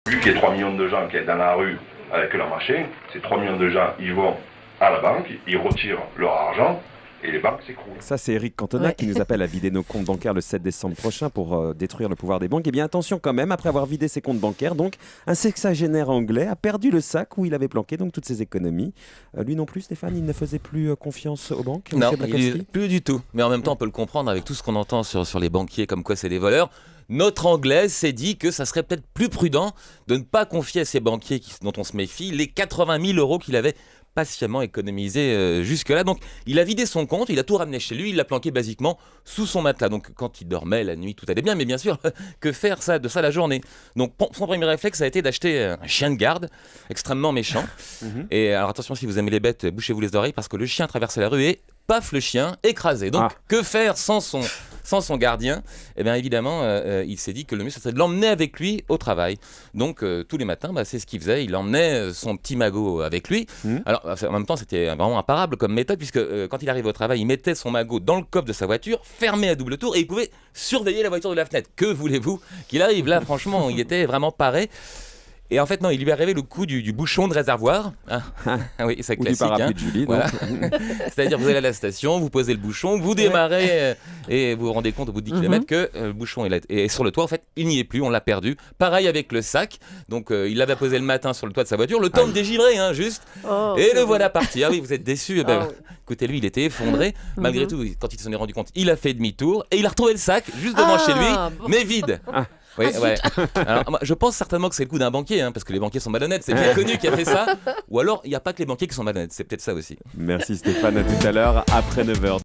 Vu qu'il y a 3 millions de gens qui sont dans la rue avec leur machin, ces 3 millions de gens, ils vont à la banque, ils retirent leur argent et les banques s'écroulent. Ça, c'est Eric Cantona qui nous appelle à vider nos comptes bancaires le 7 décembre prochain pour détruire le pouvoir des banques. Eh bien, attention quand même, après avoir vidé ses comptes bancaires, donc un sexagénaire anglais a perdu le sac où il avait planqué donc toutes ses économies. Lui non plus, Stéphane, il ne faisait plus confiance aux banques. Non, plus du tout. Mais en même temps, on peut le comprendre avec tout ce qu'on entend sur les banquiers, comme quoi c'est des voleurs. Notre Anglaise s'est dit que ça serait peut-être plus prudent de ne pas confier à ces banquiers dont on se méfie les 80 000 euros qu'il avait patiemment économisé jusque-là. Donc, il a vidé son compte, il a tout ramené chez lui, il l'a planqué basiquement sous son matelas. Donc, quand il dormait la nuit, tout allait bien. Mais bien sûr, que faire de ça la journée? Donc, son premier réflexe a été d'acheter un chien de garde extrêmement méchant. Et alors, attention, si vous aimez les bêtes, bouchez-vous les oreilles parce que le chien traversait la rue et paf, le chien écrasé. Donc, que faire sans son gardien? Eh bien, évidemment, il s'est dit que le mieux, c'était de l'emmener avec lui au travail. Donc, tous les matins, c'est ce qu'il faisait. Il emmenait son petit magot avec lui. Alors, en même temps, c'était vraiment imparable comme méthode, puisque quand il arrivait au travail, il mettait son magot dans le coffre de sa voiture, fermé à double tour, et il pouvait surveiller la voiture de la fenêtre. Que voulez-vous qu'il arrive? Là, franchement, il était vraiment paré. Et en fait, non, il lui est arrivé le coup du bouchon de réservoir. Oui, c'est classique. Ou du parapluie de Julie, voilà. C'est-à-dire, vous allez à la station, vous posez le bouchon, vous démarrez et vous vous rendez compte au bout de 10 km que le bouchon est sur le toit. En fait, il n'y est plus, on l'a perdu. Pareil avec le sac. Donc, il l'avait posé le matin sur le toit de sa voiture, le temps de dégivrer, juste. Et le voilà parti. Ah oui, vous êtes déçus. Écoutez, lui, il était effondré. Malgré tout, quand il s'en est rendu compte, il a fait demi-tour et il a retrouvé le sac juste devant chez lui, mais vide. Oui, ouais. Alors, moi, je pense certainement que c'est le coup d'un banquier, parce que les banquiers sont malhonnêtes, c'est bien connu qui a fait ça. Ou alors, il n'y a pas que les banquiers qui sont malhonnêtes, c'est peut-être ça aussi. Merci Stéphane, à tout à l'heure, après 9h.